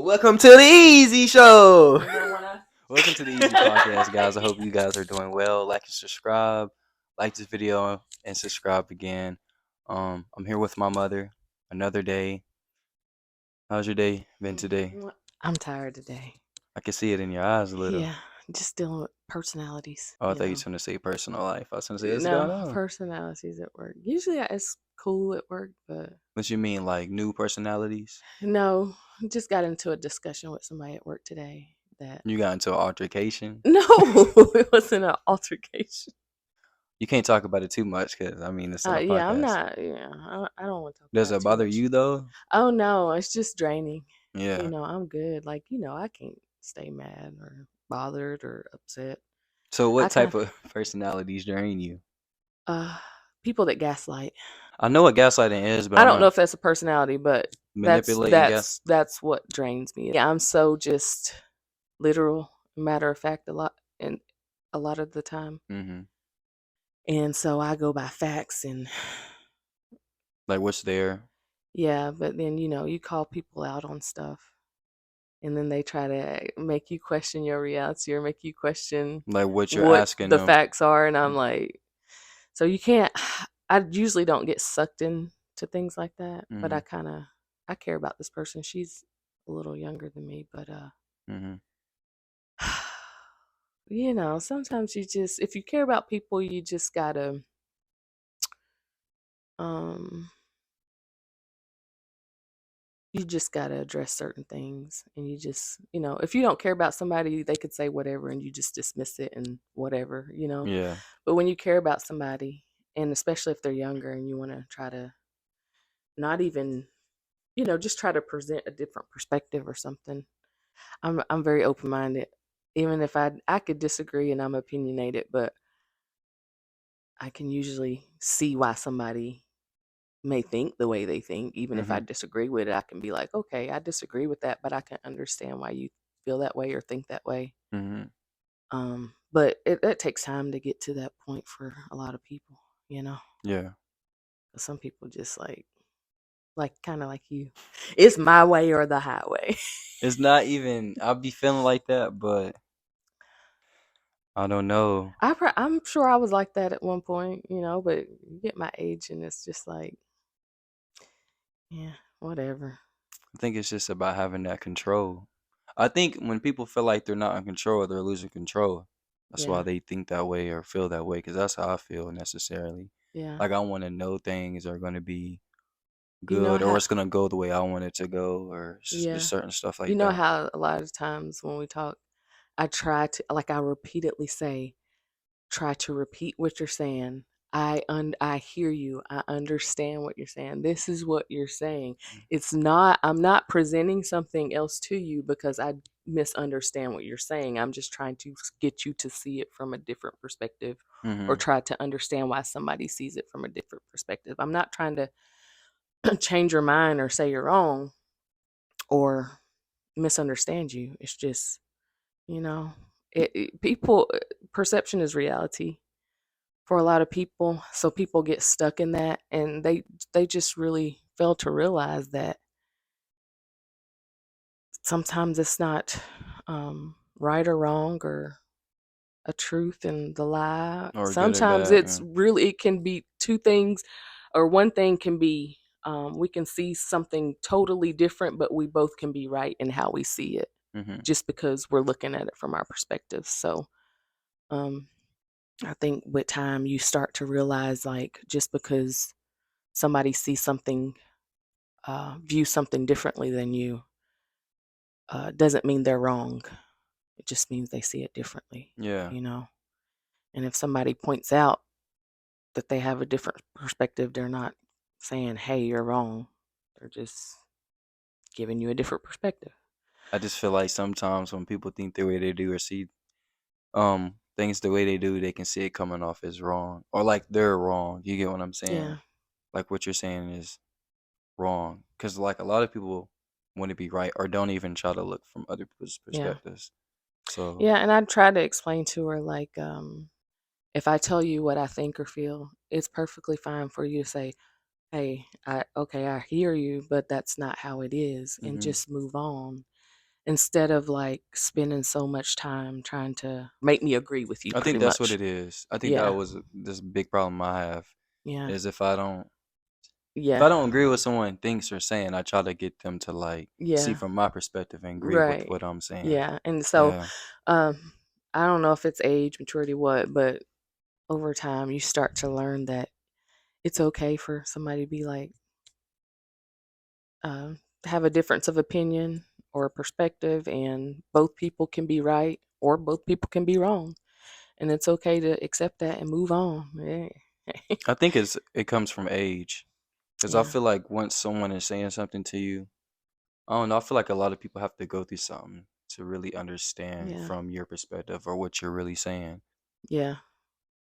Welcome to the Easy Show. Remember when I? Welcome to the Easy Podcast, guys. I hope you guys are doing well. Like and subscribe. Like this video and subscribe again. I'm here with my mother. Another day. How's your day been today? I'm tired today. I can see it in your eyes a little. Yeah, just dealing with personalities. Oh, I thought you were going to say personal life. I was going to say, what's No, going on? personalities at work. Usually it's cool at work, but What you mean, like new personalities? no, just got into a discussion with somebody at work today that You got into an altercation? no, it wasn't an altercation. You can't talk about it too much because, it's in a Yeah, I'm podcast. not. Yeah, I don't want to talk Does about it it too bother much. you, though? Oh no, it's just draining. Yeah. I'm good. I can't stay mad or bothered or upset. So I what kind type of personalities drain you? people that gaslight. I know what gaslighting is, but I I'm don't know not if that's a personality, but that's manipulating gas. that's that's what drains me. Yeah, I'm so just literal, matter of fact a lot of the time. Mm-hmm. And so I go by facts and Like what's there? yeah, but then you call people out on stuff and then they try to make you question your reality or make you question Like what you're what asking the them. facts are, and I'm like, so you can't I usually don't get sucked into things like that, but Mm-hmm. I care about this person. She's a little younger than me, but Mm-hmm. sometimes if you care about people, um you just gotta address certain things, and if you don't care about somebody, they could say whatever and you just dismiss it and whatever. Yeah. But when you care about somebody, and especially if they're younger and you want to try to not even just try to present a different perspective or something. I'm very open minded, even if I could disagree and I'm opinionated, but I can usually see why somebody may think the way they think. Even if I Mm-hmm. disagree with it, I can be like, okay, I disagree with that, but I can understand why you feel that way or think that way. Mm-hmm. But it takes time to get to that point for a lot of people, you know. Yeah. Some people just like kind of like you. It's my way or the highway. It's not even I'll be feeling like that, but I don't know. I'm sure I was like that at one point, but you get my age and it's just like, yeah, whatever. I think it's just about having that control. I think when people feel like they're not in control, they're losing control. That's why Yeah, they think that way or feel that way, because that's how I feel necessarily. yeah. Like I want to know things are going to be You know good or how, it's going to go the way I want it to go or just yeah. certain stuff You like know that. how a lot of times when we talk, I try to, like I repeatedly say, try to repeat what you're saying. I hear you. I understand what you're saying. This is what you're saying. I'm not presenting something else to you because I misunderstand what you're saying. I'm just trying to get you to see it from a different perspective or Mm-hmm. try to understand why somebody sees it from a different perspective. I'm not trying to change your mind or say you're wrong or misunderstand you. It's just, you know, people perception is reality for a lot of people, so people get stuck in that, and they just really fail to realize that sometimes it's not right or wrong or a truth and the lie. Or good or Sometimes bad. Yeah. it can be two things, or one thing can be we can see something totally different, but we both can be right in how we see it Mm-hmm. just because we're looking at it from our perspective. So um I think with time you start to realize, like, just because somebody sees something, view something differently than you, doesn't mean they're wrong. It just means they see it differently, Yeah. you know. And if somebody points out that they have a different perspective, they're not saying, "Hey, you're wrong." They're just giving you a different perspective. I just feel like sometimes when people think the way they do or see things the way they do, they can see it coming off as wrong or like they're wrong. You get what I'm saying? Yeah, Like what you're saying is wrong because like a lot of people want to be right or don't even try to look from other people's yeah, perspectives. So yeah. And I try to explain to her, like, if I tell you what I think or feel, it's perfectly fine for you to say, "Hey, I hear you, but that's not how it is," and hmm just move on. instead of like spending so much time trying to make me agree with you I pretty think that's what much. it is. I think that Yeah. was this big problem I have Yeah. is if Yeah. I don't agree with someone thinks or saying, I try to get them to like see Yeah. from my perspective and agree with Right. what I'm saying. Yeah. And so Yeah. um I don't know if it's age, maturity, what, but over time you start to learn that it's okay for somebody to be like have a difference of opinion or perspective, and both people can be right or both people can be wrong, and it's okay to accept that and move on. Yeah. I think it comes from age. Because I Yeah. feel like once someone is saying something to you, I don't know, I feel like a lot of people have to go through something to really understand Yeah. from your perspective or what you're really saying. Yeah.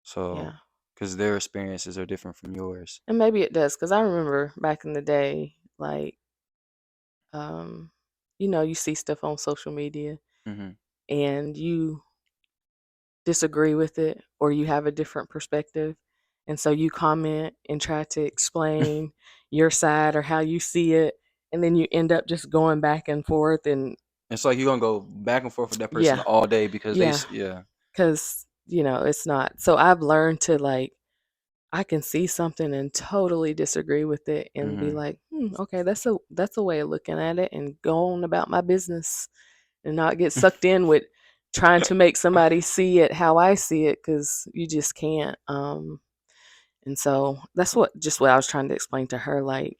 So, Yeah. because their experiences are different from yours. And maybe it does, because I remember back in the day, like, um, you see stuff on social media Hmm. and you disagree with it or you have a different perspective. And so you comment and try to explain your side or how you see it. And then you end up just going back and forth. And It's like you're gonna go back and forth with that person yeah, all day because yeah, yeah. because, it's not. So I've learned to like, I can see something and totally disagree with it and be Hmm. like, okay, that's a way of looking at it, and go on about my business and not get sucked in with trying to make somebody see it how I see it, because you just can't. And so that's what I was trying to explain to her. Like,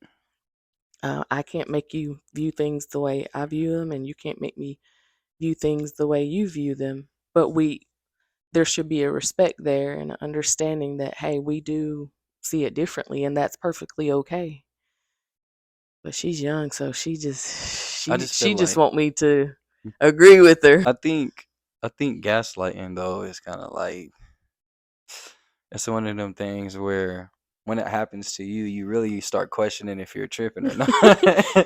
I can't make you view things the way I view them, and you can't make me view things the way you view them. But there should be a respect there and an understanding that, hey, we do see it differently, and that's perfectly okay. But she's young, so she just I she just feel she just like want me to agree with her. I think I think gaslighting though is kind of like it's one of them things where when it happens to you, you really start questioning if you're tripping or not.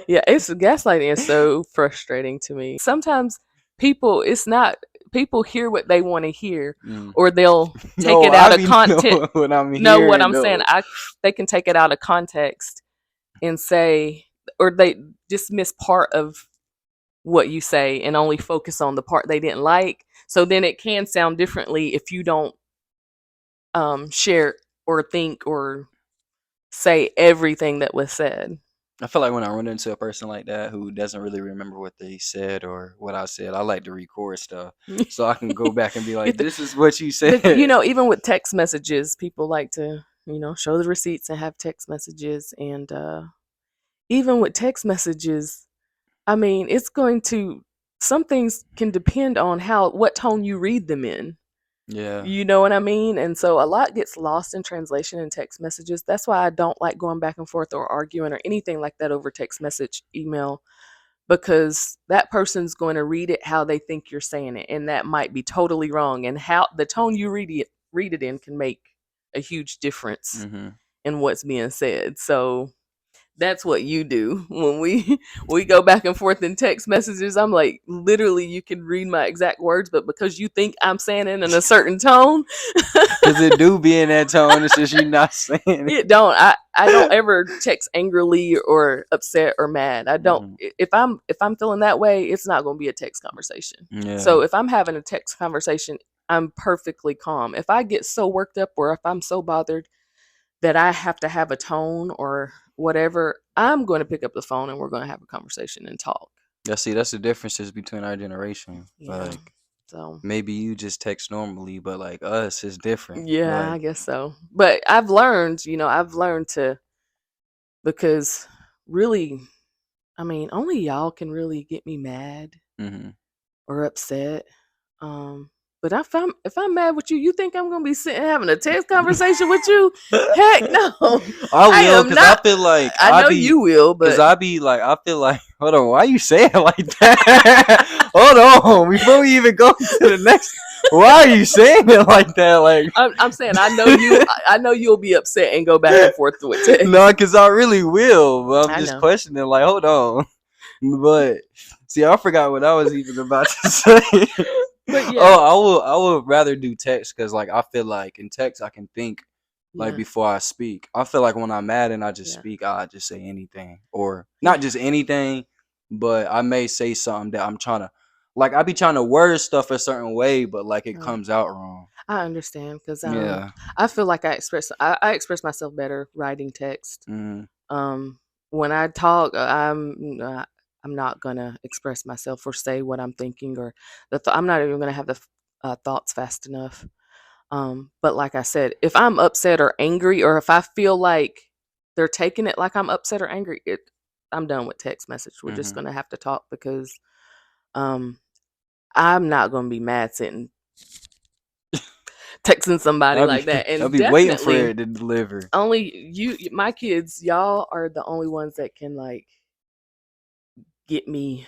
Yeah, it's gaslighting is so frustrating to me. Sometimes it's not people hear what they want to hear, Mm. or they'll take No, it I out of mean content. no, what I'm Know what hearing I'm saying? though. They can take it out of context and say, or they dismiss part of what you say and only focus on the part they didn't like. So then it can sound differently if you don't share or think or say everything that was said. I feel like when I run into a person like that who doesn't really remember what they said or what I said, I like to record stuff so I can go back and be like, "This is what you said." But even with text messages, people like to show the receipts and have text messages, and even with text messages, I mean, it's going to some things can depend on what tone you read them in. Yeah. You know what I mean? And so a lot gets lost in translation in text messages. That's why I don't like going back and forth or arguing or anything like that over text message, email, because that person's going to read it how they think you're saying it, and that might be totally wrong. And how the tone you read it in can make a huge difference Mhm. in what's being said. So that's what you do when we we go back and forth in text messages. I'm like, literally, you can read my exact words, but because you think I'm saying it in a certain tone, Cause it do be in that tone. It's just you not saying it. it don't. I don't ever text angrily or upset or mad. I don't. Mhm. If I'm feeling that way, it's not going to be a text conversation. Yeah. So if I'm having a text conversation, I'm perfectly calm. If I get so worked up or if I'm so bothered that I have to have a tone or whatever, I'm going to pick up the phone and we're going to have a conversation and talk. Yeah. See, that's the differences between our generation. Yeah. Like So, maybe you just text normally, but like us, it's different. yeah, I Like. guess so. But I've learned to, because really, I mean, only y'all can really get me mad Mhm. or upset. Um, but if I'm mad with you, you think I'm gonna be sitting having a text conversation with you? Heck no. I I will, am cause I not. feel like I know you will, cause but I be like, I feel like, hold on, why you saying it like that? Hold on, before we even go to the next, why are you saying it like that? Like, I'm saying I know you. I know you'll be upset and go back and forth with text. no, cause I really will, but I'm I just know, questioning, like, hold on, but see, I forgot what I was even about to say. but yeah, Oh, I would rather do text, cause like I feel like in text I can think like yeah, before I speak. I feel like when I'm mad and I just yeah, speak, I just say anything or not yeah, just anything, but I may say something that I'm trying to, like, I be trying to word stuff a certain way, but like it Right. comes out wrong. I understand because Yeah. I feel like I express myself better writing text. Mm, Um, when I talk, I'm not gonna express myself or say what I'm thinking or I'm not even gonna have the thoughts fast enough. But like I said, if I'm upset or angry, or if I feel like they're taking it like I'm upset or angry, I'm done with text message. We're just mm-hmm. gonna have to talk because um, I'm not gonna be mad sitting texting somebody I'll be like that. I'll And be waiting for definitely it to deliver only my kids, y'all are the only ones that can like get me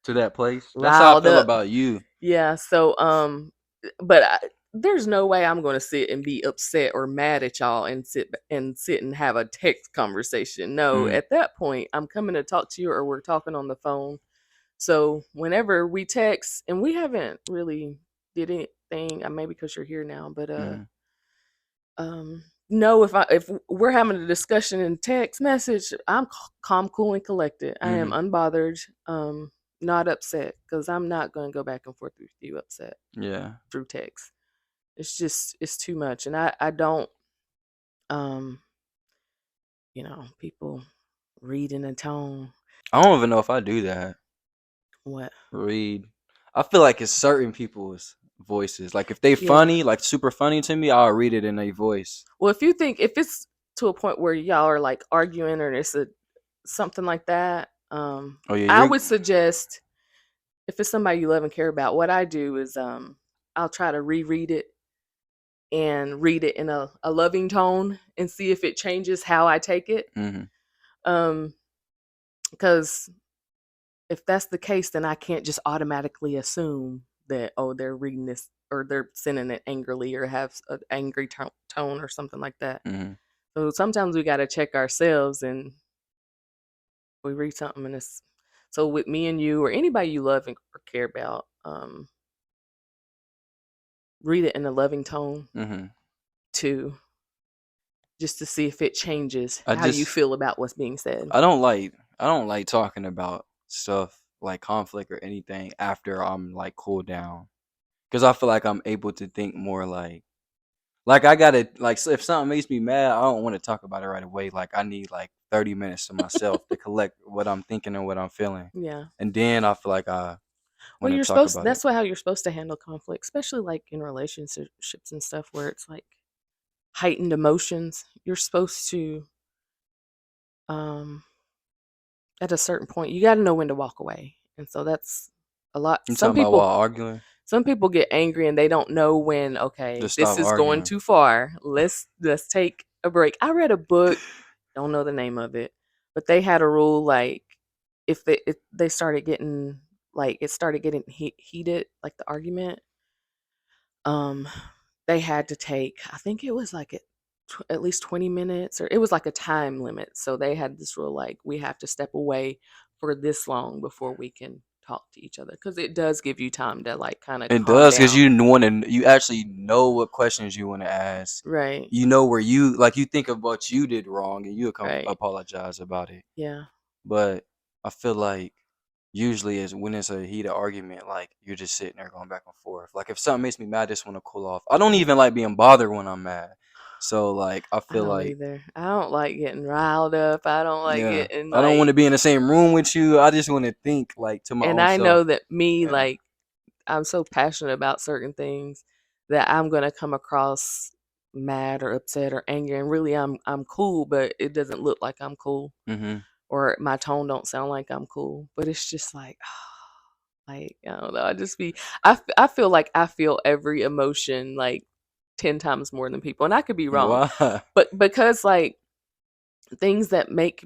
to that place. That's how I riled feel up. about you. Yeah. So, but there's no way I'm going to sit and be upset or mad at y'all and sit and have a text conversation. No, Mm, at that point, I'm coming to talk to you or we're talking on the phone. So whenever we text, and we haven't really did anything, maybe because you're here now, but mm, no, if we're having a discussion in text message, I'm calm, cool, and collected. I am mm, unbothered, not upset because I'm not going to go back and forth with you upset yeah. through text. It's too much, and I don't um people read in a tone. I don't even know if I do that. What? Read. I feel like it's certain people's voices. Like if they Yeah. funny, like super funny to me, I'll read it in a voice. Well, if it's to a point where y'all are like arguing or it's a something like that, Oh yeah, I you're. would suggest if it's somebody you love and care about, what I do is I'll try to reread it and read it in a loving tone and see if it changes how I take it. Mm-hmm, Um, because if that's the case, then I can't just automatically assume that they're reading this or they're sending it angrily or have an angry tone or something like that. mm-hmm. So sometimes we got to check ourselves and we read something and it's so with me and you or anybody you love or care about, read it in a loving tone Mm-hmm. too, just to see if it changes I how you just feel about what's being said. I don't like talking about stuff like conflict or anything after I'm like cooled down because I feel like I'm able to think more like I gotta like so if something makes me mad, I don't want to talk about it right away. Like I need like 30 minutes to myself to collect what I'm thinking and what I'm feeling, Yeah. and then I feel like I Well, want to talk about it. that's how you're supposed to handle conflict, especially like in relationships and stuff where it's like heightened emotions. You're supposed to, um, at a certain point, you got to know when to walk away. And so that's a lot. You talking about while arguing? Some people get angry and they don't know when, okay, Just this stop is going arguing. too far. Let's take a break. I read a book, don't know the name of it, but they had a rule like if they started getting like it started getting heated, like the argument, um they had to take, I think it was like at least 20 minutes or it was like a time limit. So they had this rule like we have to step away for this long before we can talk to each other because it does give you time to like kind of It calm does because down. you want to. You actually know what questions you want to ask. Right. You know where you like. You think of what you did wrong, and you come Right. apologize about it. Yeah. But I feel like usually is when it's a heated argument, like you're just sitting there going back and forth. Like if something makes me mad, I just want to cool off. I don't even like being bothered when I'm mad. So like I I feel don't like either. I don't like getting riled up. I don't like yeah, getting I don't want like, to be in the same room with you. I just want to think like to my and own I self. know that me, Yeah. like, I'm so passionate about certain things that I'm gonna come across mad or upset or angry, and really I'm cool, but it doesn't look like I'm cool, Mhm. or my tone don't sound like I'm cool. But it's just like, like I don't know. I just be I feel like I feel every emotion like 10 times more than people, and I could be wrong, Why? but because like things that make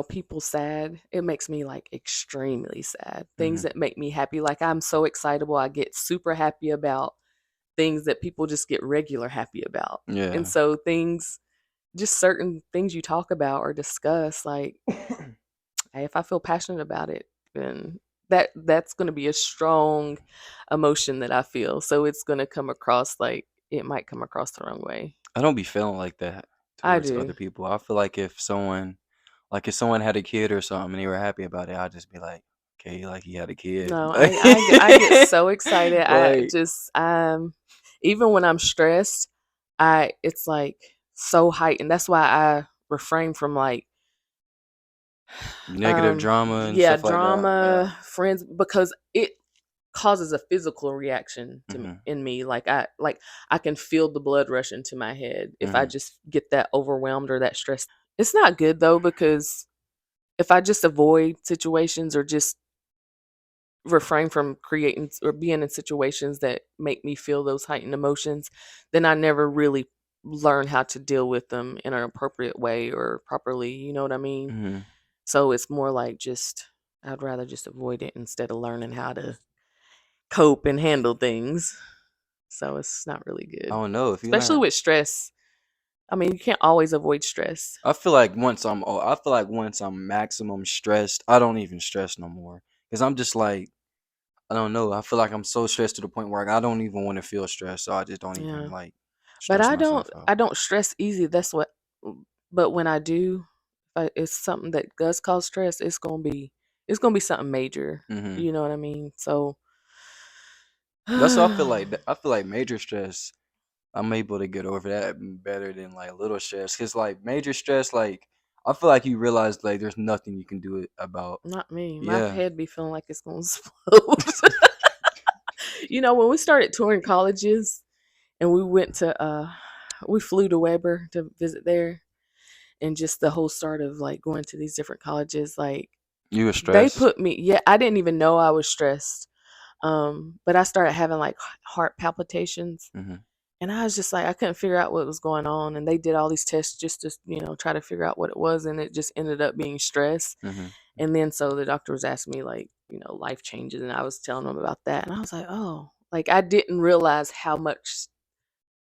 people sad, it makes me like extremely sad. Things Mhm. that make me happy, like I'm so excitable, I get super happy about things that people just get regular happy about. And Yeah. so just certain things you talk about or discuss, like, hey, if I feel passionate about it, then that's going to be a strong emotion that I feel. So it's going to come across like it might come across the wrong way. I don't be feeling like that I towards do. other people. I feel like if someone Like if someone had a kid or something and they were happy about it, I'd just be like, okay, like he had a kid. No, Like, I get so excited. I like just even when I'm stressed, I it's like so heightened. That's why I refrain from like negative drama and yeah, stuff like that. Yeah. drama, friends, because it causes a physical reaction to Mhm. in me. Like I can feel the blood rush into my head if I Mhm. just get that overwhelmed or that stressed. It's not good though, because if I just avoid situations or just refrain from creating or being in situations that make me feel those heightened emotions, then I never really learn how to deal with them in an appropriate way or properly. You know what I mean? Mhm. So it's more like just I'd rather just avoid it instead of learning how to cope and handle things. So it's not really I good, don't know if you especially learn. with stress. I mean, you can't always avoid stress. I feel like once I'm maximum stressed, I don't even stress no more. Cause I'm just like, I don't know. I feel like I'm so stressed to the point where I don't even want to feel stressed, so I just don't even Yeah. like But stress myself out. I don't stress easy. That's what but when I do, it's something that does cause stress, it's going to be something major. Mhm. You know what I mean? So That's what I feel like. I feel like major stress, I'm able to get over that better than like little stress. Cause like major stress, like I feel like you realize like there's nothing you can do it about. not me. My Yeah. head be feeling like it's going to explode. You know, when we started touring colleges and we flew to Weber to visit there, and just the whole start of like going to these different colleges, like You were they stressed. put me, yeah, I didn't even know I was stressed. But I started having like heart palpitations, Mhm. and I was just like, I couldn't figure out what was going on. And they did all these tests just to, try to figure out what it was. And it just ended up being stress. Mhm. And then so the doctor was asking me, like, life changes. And I was telling them about that. And I was like, oh, like I didn't realize how much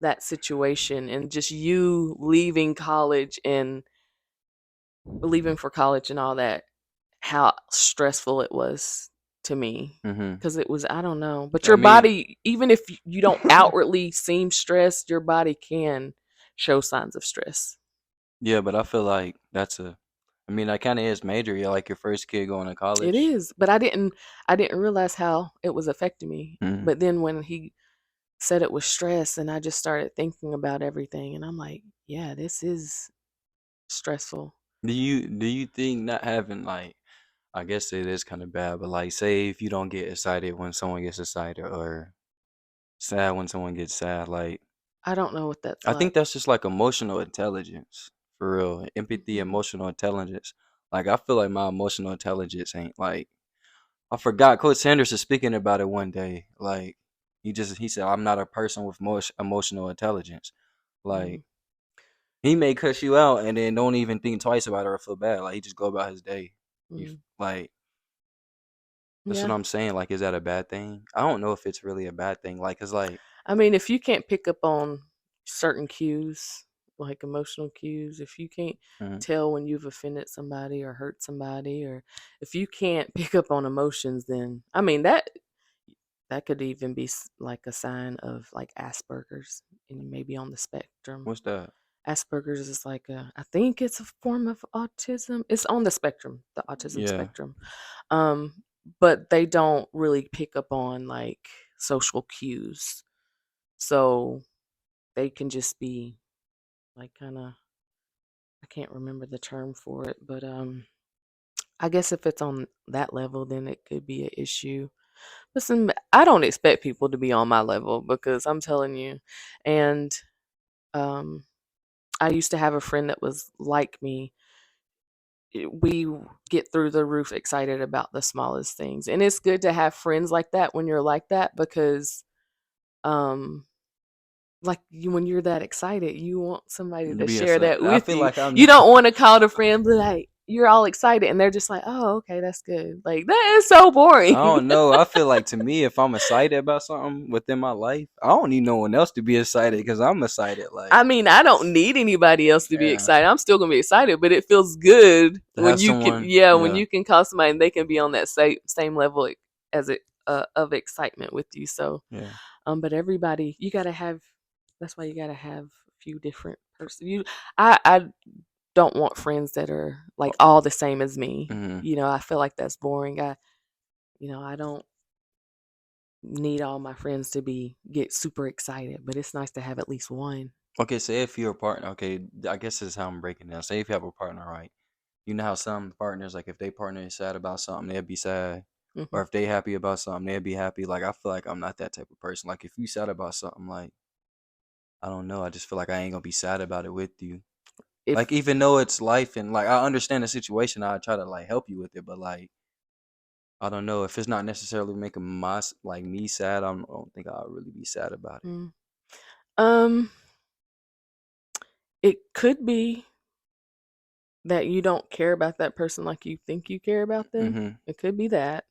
that situation and just you leaving college and leaving for college and all that, how stressful it was to me. Mhm. Because it was, I don't know, but I your mean, body, even if you don't outwardly seem stressed, your body can show signs of stress. yeah, but I feel like that's a. I mean, that kind of is major. You're like your first kid going to It college. is, but I didn't realize how it was affecting me. Mhm. But then when he said it was stress, and I just started thinking about everything, and I'm like, yeah, this is stressful. Do you think not having like, I guess it is kind of bad, but like say if you don't get excited when someone gets excited or sad when someone gets sad, like I don't know what that's I think like. that's just like emotional intelligence for real. Empathy, Hmm. emotional intelligence. Like I feel like my emotional intelligence ain't like I forgot Coach Sanders is speaking about it one day. Like he said I'm not a person with most emotional intelligence. Hmm. Like he may cuss you out and then don't even think twice about it or feel bad. Like he just go about his day. Hmm. Like that's what Yeah. I'm saying. Like, is that a bad thing? I don't know if it's really a bad thing. Like, cause like, I mean, if you can't pick up on certain cues, like emotional cues, if you can't mhm, tell when you've offended somebody or hurt somebody, or if you can't pick up on emotions, then I mean that could even be like a sign of like Asperger's, and you may be on the spectrum. what's that? Asperger's is like I think it's a form of autism. It's on the spectrum, the autism Yeah. spectrum. Um, but they don't really pick up on like social cues. So they can just be like kind of, I can't remember the term for it, but I guess if it's on that level, then it could be an issue. Listen, I don't expect people to be on my level because I'm telling you, and um, I used to have a friend that was like me. We get through the roof excited about the smallest things, and it's good to have friends like that when you're like that because um like you, when you're that excited, you want somebody to Be share excited. that I with feel you. like I'm. You don't want to call a friend, be like, you're all excited, and they're just like, oh, okay, that's good. Like that is so I boring. don't know. I feel like to me, if I'm excited about something within my life, I don't need no one else to be excited because I'm excited. I Like, mean, I don't need anybody else to be yeah, excited. I'm still gonna be excited, but it feels good to when have you can, someone. yeah, when Yeah, you can call somebody and they can be on that same level as it of excitement with you. So, yeah. but everybody, you gotta have. That's why you gotta have a few different person. I don't want friends that are like all the same as me. Mm-hmm. I feel like that's boring. I don't need all my friends to get super excited, but it's nice to have at least one. Okay, say if you're a partner, okay, I guess this is how I'm breaking down. Say if you have a partner, right? You know how some partners, like if they partner is sad about something, they'll be sad. Hmm. Or if they happy about something, they'll be happy. Like I feel like I'm not that type of person. Like if you sad about something, like I don't know, I just feel like I ain't gonna be sad about it with you. Like If even though it's life and like I understand the situation, I try to like help you with it, but like I don't know if it's not necessarily making like me sad. I don't think I'll really be sad about it. mm, um, it could be that you don't care about that person like you think you care about them. Mm-hmm. It could be that,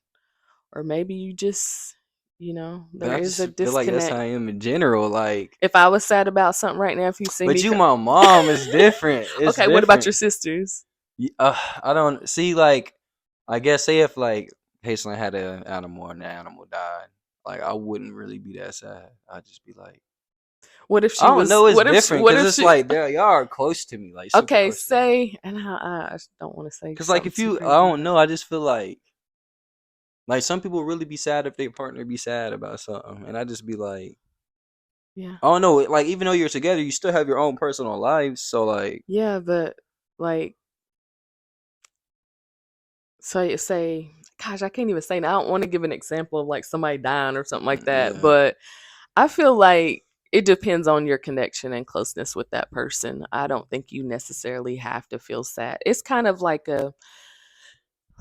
or maybe you just, But there I is just a feel like that's how disconnect. I am in general. Like, If I was sad about something right now, if you see but me, you, my mom, is different. It's okay. What about different. your sisters? I don't see like. I guess say if like Hazelin had an animal and the animal died, like I wouldn't really be that sad. I'd just be like, What if I she don't was? know. It's What if she? different What because if it's she? like y'all are close to me, like super Okay, close to me. say, and I just don't want to say Because like something if too you, I crazy. don't know. I just feel like some people really be sad if their partner be sad about something, and I just be like, Yeah, I don't know. Like even though you're together, you still have your own personal lives. So like, yeah, but like, say, gosh, I can't even say. Now. I don't want to give an example of like somebody dying or something like that, yeah, but I feel like it depends on your connection and closeness with that person. I don't think you necessarily have to feel sad. It's kind of like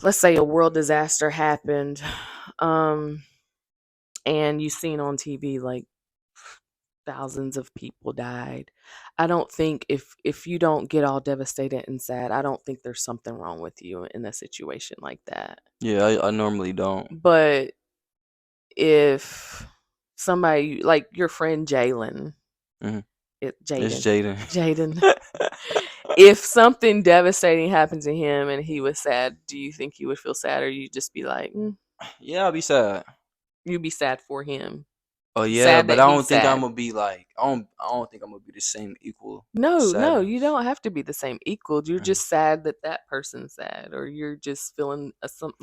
let's say a world disaster happened, um, and you seen on TV like thousands of people died. I don't think if you don't get all devastated and sad, I don't think there's something wrong with you in a situation like that. yeah. I normally don't. But if somebody like your friend Jalen, Hmm. It's Jaden, Jaden. Jaden, if something devastating happened to him and he was sad, do you think you would feel sad, or you just be like, Yeah, I'll be sad. you'd be sad for him, Oh yeah, sad but that I he's don't think I'm sad? gonna be like I don't think I'm gonna be the same equal No, no, you sadness. don't have to be the same equal. You're Mhm. just sad that that person's sad, or you're just feeling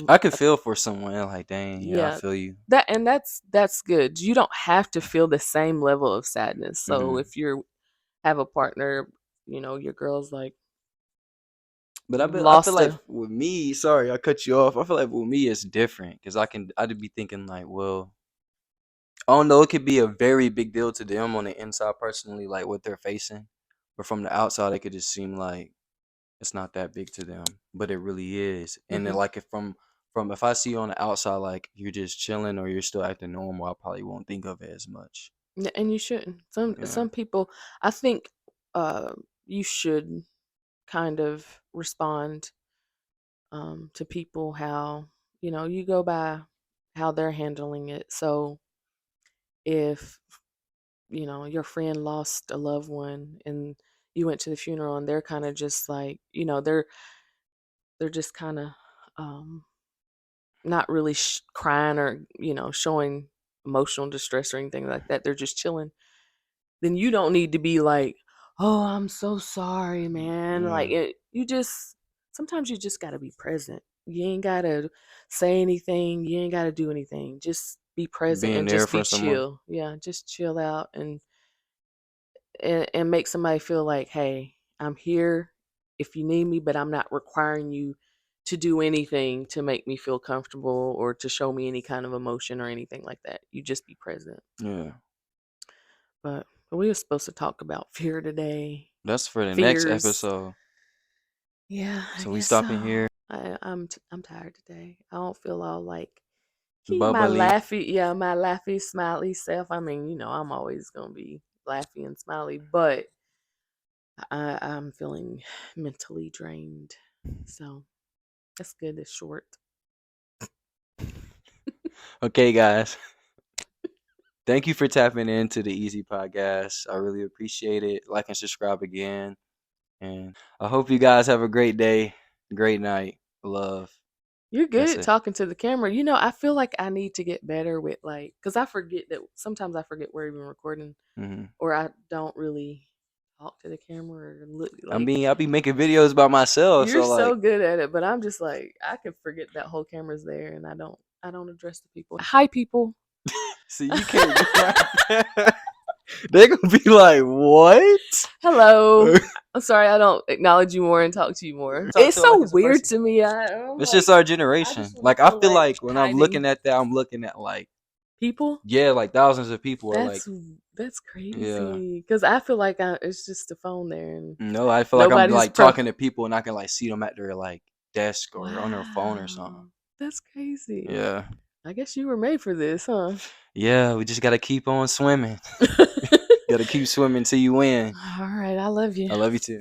I could feel for someone else, like dang, yeah, I yeah. feel you. That's good. You don't have to feel the same level of sadness. So Hmm. if you have a partner, your girl's like I feel lost like a with me, sorry, I cut you off. I feel like with me it's different because I'd be thinking like, well, I don't know, it could be a very big deal to them on the inside personally, like what they're facing, but from the outside it could just seem like it's not that big to them, but it really is. And then hmm like if if I see you on the outside like you're just chilling or you're still acting normal, I probably won't think of it as much. and you shouldn't. Some Yeah. some people, I think, uh, you should kind of respond to people how you go by how they're handling it. So if your friend lost a loved one and you went to the funeral and they're kind of just like they're just kind of um not really crying or showing emotional distress or anything like that, they're just chilling, then you don't need to be like, oh, I'm so sorry, man. Like Yeah. you just sometimes you just got to be present. You ain't got to say anything, you ain't got to do anything, just be present Being and there just be for someone. chill. Yeah, just chill out and make somebody feel like, hey, I'm here if you need me, but I'm not requiring you to do anything to make me feel comfortable or to show me any kind of emotion or anything like that. You just be present. Yeah. But we were supposed to talk about fear today. That's for the next Fears. episode. Yeah, I So we guess so. stopping here. I'm tired today. I don't feel all like Bubbly. my laughy, smiley self. I mean, I'm always gonna be laughy and smiley, but I'm feeling mentally drained. So that's good. It's short. Okay, guys. Thank you for tapping into the Easy Podcast. I really appreciate it. Like and subscribe again. And I hope you guys have a great day, great night. Love. You're That's good it. talking to the camera. I feel like I need to get better with because I forget that sometimes I forget we're even recording Hmm. or I don't really talk to the camera or look I like mean, I be making videos about myself, you're so so like, good at it, but I'm just like I can forget that whole camera's there and I don't address the people. Hi people. see, you can't be like that. They gonna be like, what? Hello. I'm sorry I don't acknowledge you more and talk to you more. Talk It's to 'em like so it's a weird person. to me. I'm It's like, just our I generation. just want Like, to I feel feel like like when I'm tithing looking at that, I'm looking at like, people. yeah, like thousands of people are like, That's yeah. crazy. Because I feel like it's just a phone there and No, I feel like I'm nobody's like talking to people and I can like see them at their like desk or on their phone or something. Wow, that's crazy. Yeah. I guess you were made for this, huh? Yeah, we just gotta keep on swimming. Gotta keep swimming till you win. All right, I love you. I love you too.